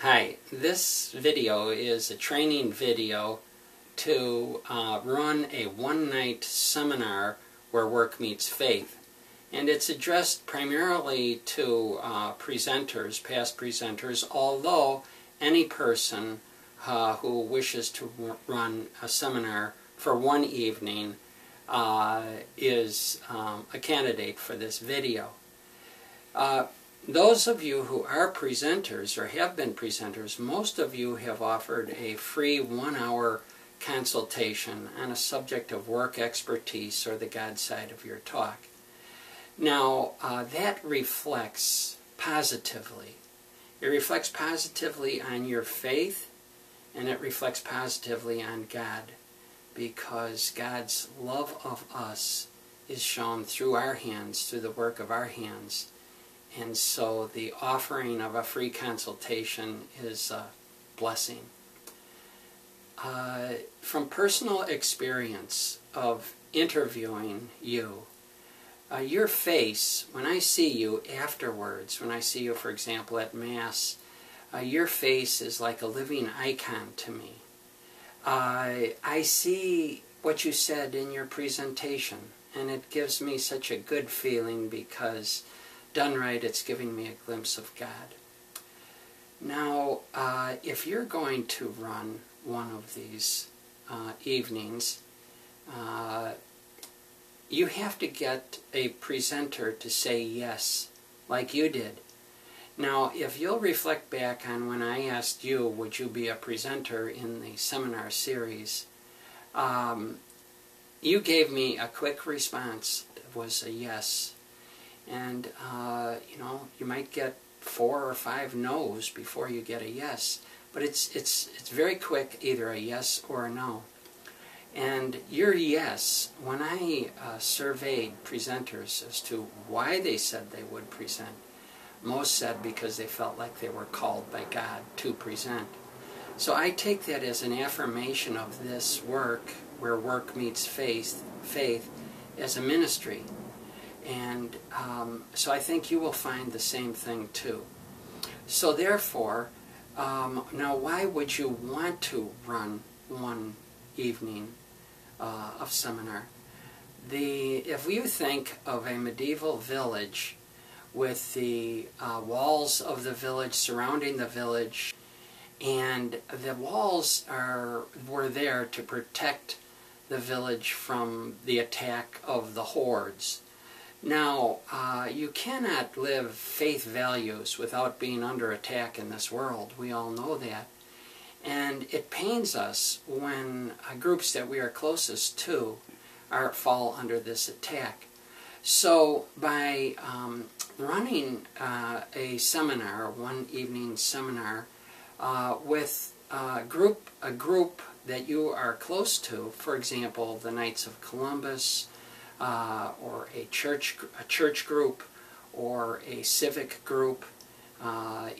Hi, this video is a training video to run a one-night seminar where work meets faith. And it's addressed primarily to presenters, past presenters, although any person who wishes to run a seminar for one evening is a candidate for this video. Those of you who are presenters or have been presenters, most of you have offered a free 1-hour consultation on a subject of work expertise or the God side of your talk. Now, that reflects positively. It reflects positively on your faith, and it reflects positively on God, because God's love of us is shown through our hands, through the work of our hands. And so the offering of a free consultation is a blessing. From personal experience of interviewing you, your face, when I see you afterwards, when I see you, for example, at Mass, your face is like a living icon to me. I see what you said in your presentation, and it gives me such a good feeling because done right, it's giving me a glimpse of God. Now, if you're going to run one of these evenings, you have to get a presenter to say yes, like you did. Now, if you'll reflect back on when I asked you, would you be a presenter in the seminar series, you gave me a quick response. It was a yes. And, you might get 4 or 5 no's before you get a yes. But it's very quick, either a yes or a no. And your yes, when I surveyed presenters as to why they said they would present, most said because they felt like they were called by God to present. So I take that as an affirmation of this work, where work meets faith as a ministry. And so I think you will find the same thing too. So therefore, now why would you want to run one evening of seminar? If you think of a medieval village with the walls of the village surrounding the village, and the walls were there to protect the village from the attack of the hordes. Now, you cannot live faith values without being under attack in this world. We all know that. And it pains us when groups that we are closest to fall under this attack. So by running a seminar, one evening seminar, with a group that you are close to, for example, the Knights of Columbus, or a church group, or a civic group,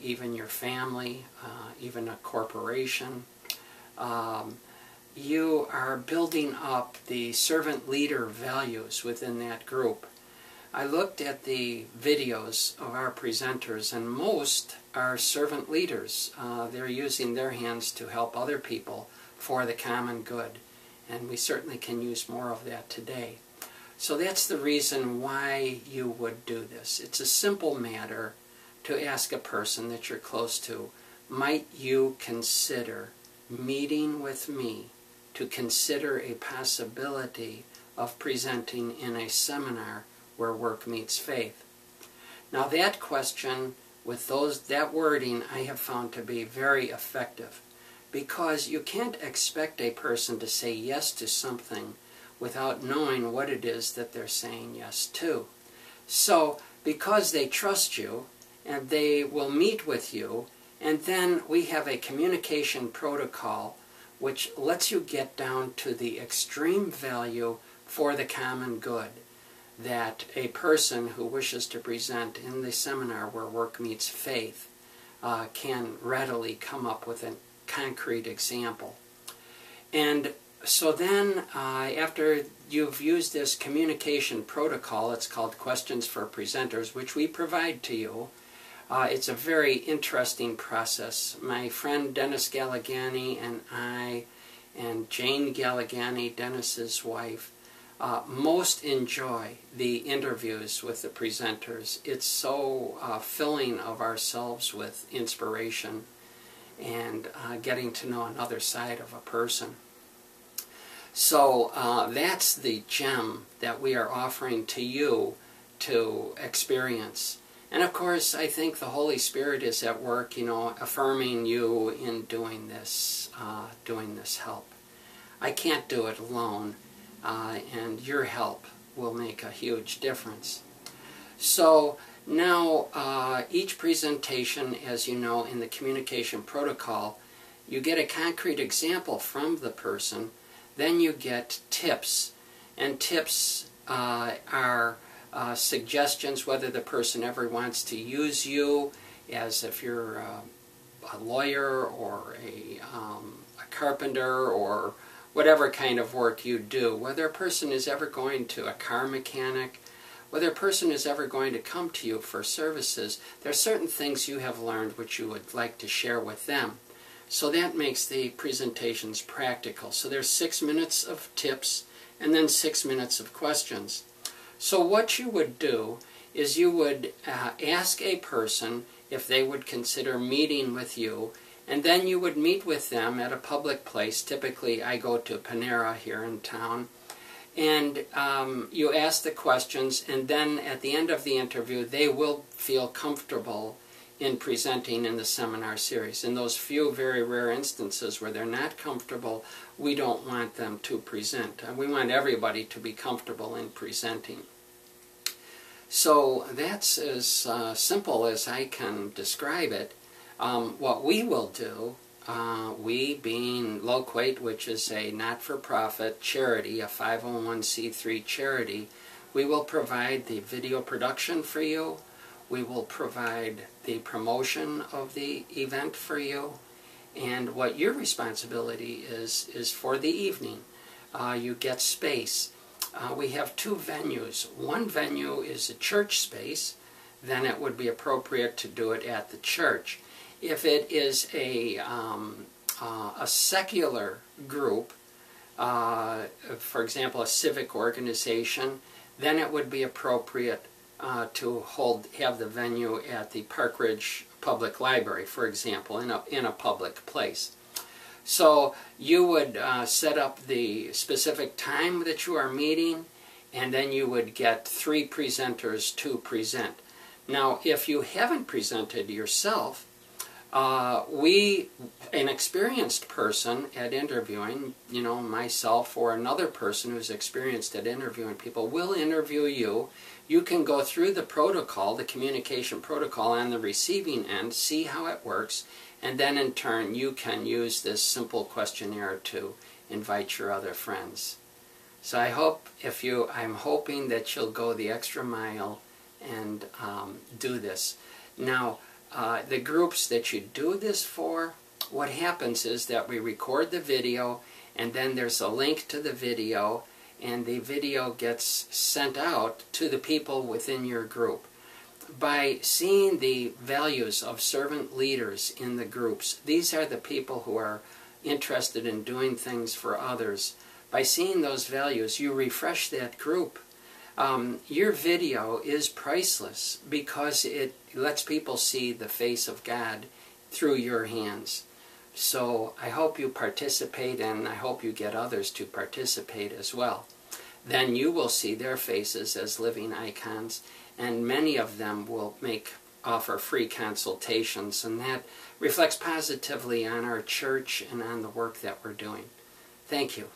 even your family, even a corporation, you are building up the servant leader values within that group. I looked at the videos of our presenters, and most are servant leaders. They're using their hands to help other people for the common good, and we certainly can use more of that today. So that's the reason why you would do this. It's a simple matter to ask a person that you're close to, might you consider meeting with me to consider a possibility of presenting in a seminar where work meets faith? Now that question, with that wording, I have found to be very effective, because you can't expect a person to say yes to something without knowing what it is that they're saying yes to. So, because they trust you, and they will meet with you, and then we have a communication protocol which lets you get down to the extreme value for the common good, that a person who wishes to present in the seminar where work meets faith can readily come up with a concrete example. And so then, after you've used this communication protocol, it's called Questions for Presenters, which we provide to you, It's a very interesting process. My friend Dennis Galligani and I, and Jane Galligani, Dennis's wife, most enjoy the interviews with the presenters. It's so filling of ourselves with inspiration and getting to know another side of a person. So that's the gem that we are offering to you to experience. And of course, I think the Holy Spirit is at work, affirming you in doing this help. I can't do it alone, and your help will make a huge difference. So now, each presentation, as you know, in the communication protocol, you get a concrete example from the person, then you get tips. And tips are suggestions whether the person ever wants to use you, as if you're a lawyer or a carpenter or whatever kind of work you do, whether a person is ever going to a car mechanic, whether a person is ever going to come to you for services. There are certain things you have learned which you would like to share with them. So that makes the presentations practical. So there's 6 minutes of tips and then 6 minutes of questions. So what you would do is you would ask a person if they would consider meeting with you, and then you would meet with them at a public place. Typically I go to Panera here in town, and you ask the questions, and then at the end of the interview they will feel comfortable in presenting in the seminar series. In those few very rare instances where they're not comfortable, we don't want them to present. We want everybody to be comfortable in presenting. So that's as simple as I can describe it. What we will do, we being Loquate, which is a not-for-profit charity, a 501c3 charity, we will provide the video production for you. We will provide the promotion of the event for you. And what your responsibility is for the evening. You get space. We have 2 venues. One venue is a church space. Then it would be appropriate to do it at the church. If it is a secular group, for example, a civic organization, then it would be appropriate to have the venue at the Park Ridge Public Library, for example, in a public place. So you would set up the specific time that you are meeting, and then you would get 3 presenters to present. Now, if you haven't presented yourself, an experienced person at interviewing, myself or another person who's experienced at interviewing people, will interview you. You can go through the protocol, the communication protocol on the receiving end, see how it works, and then in turn you can use this simple questionnaire to invite your other friends. So I'm hoping that you'll go the extra mile and do this. Now, the groups that you do this for, what happens is that we record the video, and then there's a link to the video, and the video gets sent out to the people within your group. By seeing the values of servant leaders in the groups, these are the people who are interested in doing things for others. By seeing those values, you refresh that group. Your video is priceless because it lets people see the face of God through your hands. So I hope you participate, and I hope you get others to participate as well. Then you will see their faces as living icons, and many of them will offer free consultations, and that reflects positively on our church and on the work that we're doing. Thank you.